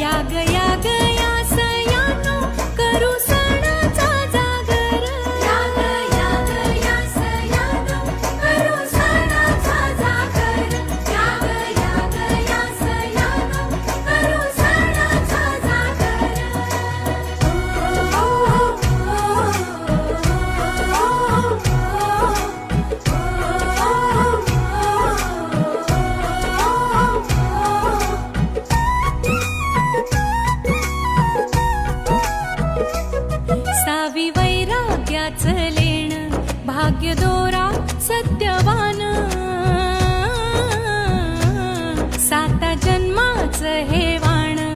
या ग या सयानो करू सणाचा जागर या ग या सयानो करू सणाचा जागर या ग या सयानो करू सणाचा जागर सावी वैराग्याचं लेण भाग्य दोरा सत्यवान